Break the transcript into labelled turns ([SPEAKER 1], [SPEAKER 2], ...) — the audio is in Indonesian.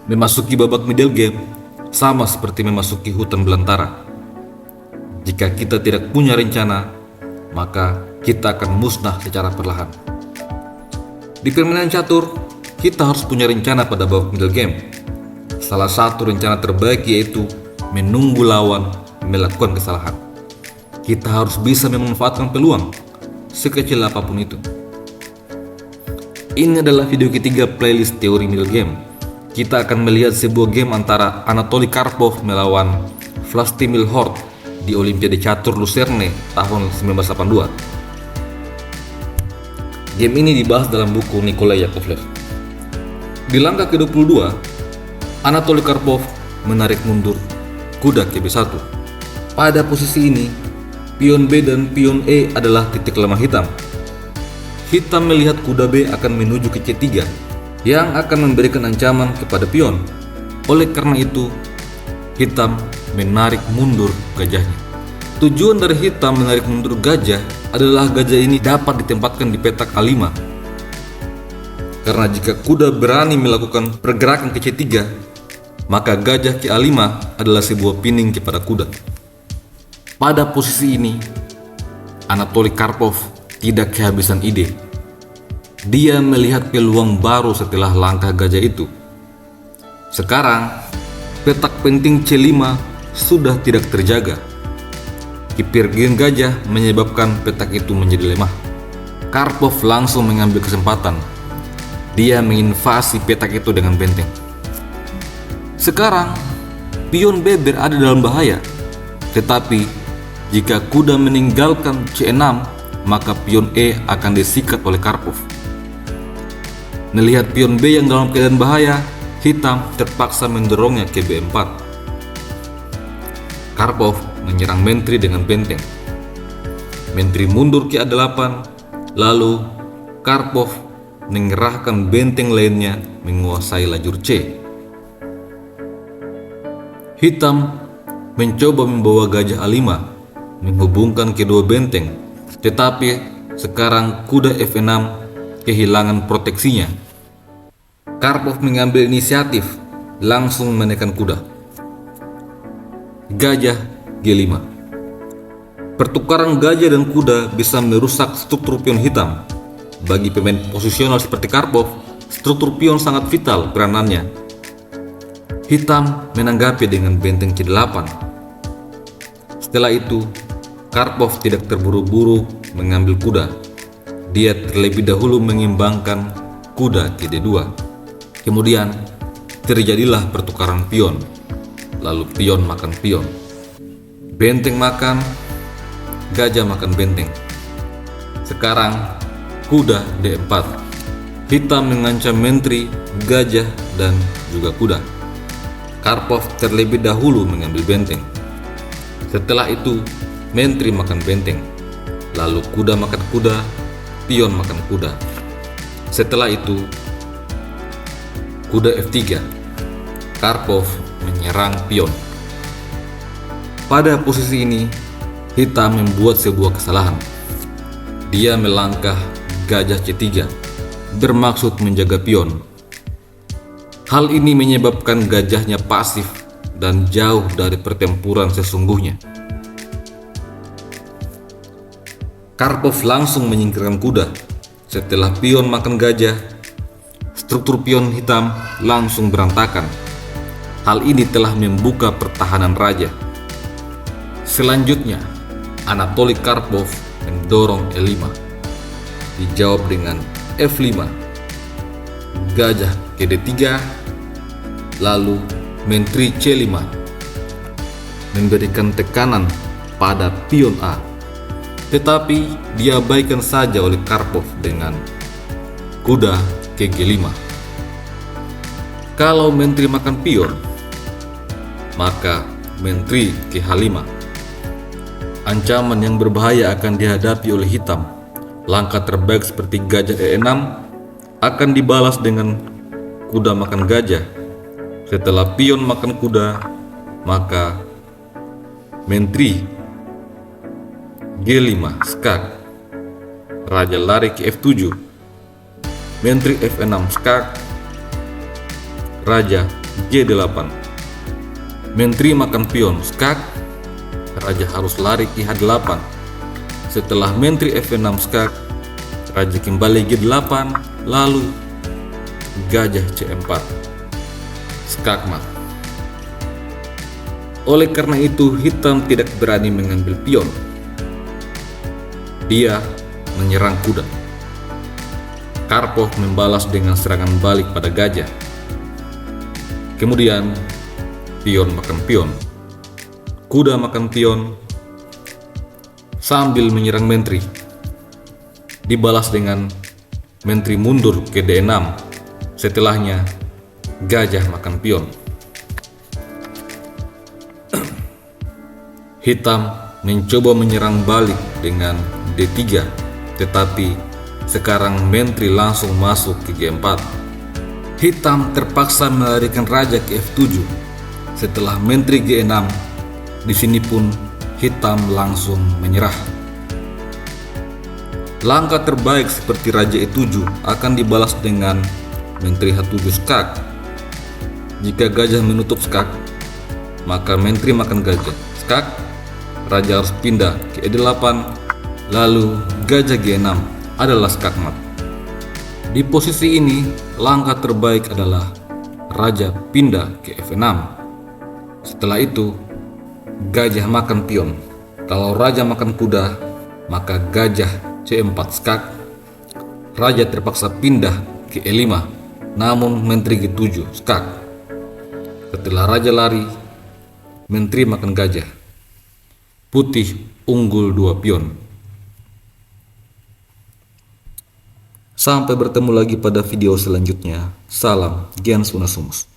[SPEAKER 1] Memasuki babak middle game sama seperti memasuki hutan belantara. Jika kita tidak punya rencana, maka kita akan musnah secara perlahan. Di permainan catur, kita harus punya rencana pada babak middle game. Salah satu rencana terbaik yaitu menunggu lawan melakukan kesalahan. Kita harus bisa memanfaatkan peluang, sekecil apapun itu. Ini adalah video ketiga playlist teori middle game. Kita akan melihat sebuah game antara Anatoly Karpov melawan Vlastimil Hort di Olimpiade Catur Lucerne tahun 1982. Game ini dibahas dalam buku Nikolai Yakovlev. Di langkah ke-22, Anatoly Karpov menarik mundur kuda ke B1. Pada posisi ini, pion B dan pion E adalah titik lemah hitam. Hitam melihat kuda B akan menuju ke C3 yang akan memberikan ancaman kepada pion. Oleh karena itu, hitam menarik mundur gajahnya. Tujuan dari hitam menarik mundur gajah adalah gajah ini dapat ditempatkan di petak A5. Karena jika kuda berani melakukan pergerakan ke C3, maka gajah ke A5 adalah sebuah pining kepada kuda. Pada posisi ini, Anatoly Karpov tidak kehabisan ide. Dia melihat peluang baru setelah langkah gajah itu. Sekarang, petak penting C5 sudah tidak terjaga. Kepergian gajah menyebabkan petak itu menjadi lemah. Karpov langsung mengambil kesempatan. Dia menginvasi petak itu dengan benteng. Sekarang, pion B berada dalam bahaya. Tetapi, jika kuda meninggalkan C6, maka pion E akan disikat oleh Karpov. Melihat pion B yang dalam keadaan bahaya, hitam terpaksa mendorongnya ke B4. Karpov menyerang menteri dengan benteng. Menteri mundur ke A8, lalu Karpov mengerahkan benteng lainnya menguasai lajur C. Hitam mencoba membawa gajah A5 menghubungkan kedua benteng, tetapi sekarang kuda F6 kehilangan proteksinya. Karpov mengambil inisiatif, langsung menekan kuda. Gajah G5. Pertukaran gajah dan kuda bisa merusak struktur pion hitam. Bagi pemain posisional seperti Karpov, struktur pion sangat vital peranannya. Hitam menanggapi dengan benteng C8. Setelah itu, Karpov tidak terburu-buru mengambil kuda. Dia terlebih dahulu mengimbangkan kuda ke D2. Kemudian, terjadilah pertukaran pion. Lalu pion makan pion. Benteng makan, gajah makan benteng. Sekarang, kuda D4. Hitam mengancam menteri, gajah, dan juga kuda. Karpov terlebih dahulu mengambil benteng. Setelah itu, menteri makan benteng. Lalu kuda makan kuda, pion makan kuda. Setelah itu, kuda F3. Karpov menyerang pion. Pada posisi ini, hitam membuat sebuah kesalahan. Dia melangkah gajah C3, bermaksud menjaga pion. Hal ini menyebabkan gajahnya pasif dan jauh dari pertempuran sesungguhnya. Karpov langsung menyingkirkan kuda. Setelah pion makan gajah, struktur pion hitam langsung berantakan. Hal ini telah membuka pertahanan raja. Selanjutnya, Anatoly Karpov mendorong E5. Dijawab dengan F5. Gajah ke D3, lalu menteri C5. Memberikan tekanan pada pion A. Tetapi diabaikan saja oleh Karpov dengan kuda ke G5. Kalau menteri makan pion, maka menteri ke H5. Ancaman yang berbahaya akan dihadapi oleh hitam. Langkah terbaik seperti gajah E6 akan dibalas dengan kuda makan gajah. Setelah pion makan kuda, maka menteri G5 skak. Raja lari ke F7. Menteri F6 skak. Raja G8. Menteri makan pion skak, raja harus lari ke H8. Setelah menteri F6 skak, raja kembali G8, lalu gajah C4 skakmat. Oleh karena itu, hitam tidak berani mengambil pion. Dia menyerang kuda. Karpov membalas dengan serangan balik pada gajah. Kemudian, pion makan pion. Kuda makan pion sambil menyerang menteri. Dibalas dengan menteri mundur ke D6. Setelahnya, gajah makan pion. Hitam mencoba menyerang balik dengan D3, tetapi sekarang menteri langsung masuk ke G4. Hitam terpaksa melarikan raja ke F7. Setelah menteri G6, di sini pun hitam langsung menyerah. Langkah terbaik seperti raja E7 akan dibalas dengan menteri H7 skak. Jika gajah menutup skak, maka menteri makan gajah skak. Raja harus pindah ke E8, lalu gajah G6 adalah skakmat. Di posisi ini, langkah terbaik adalah raja pindah ke F6. Setelah itu, gajah makan pion. Kalau raja makan kuda, maka gajah C4 skak. Raja terpaksa pindah ke E5, namun menteri G7 skak. Setelah raja lari, menteri makan gajah. Putih unggul 2 pion. Sampai bertemu lagi pada video selanjutnya. Salam Gens Unasumus.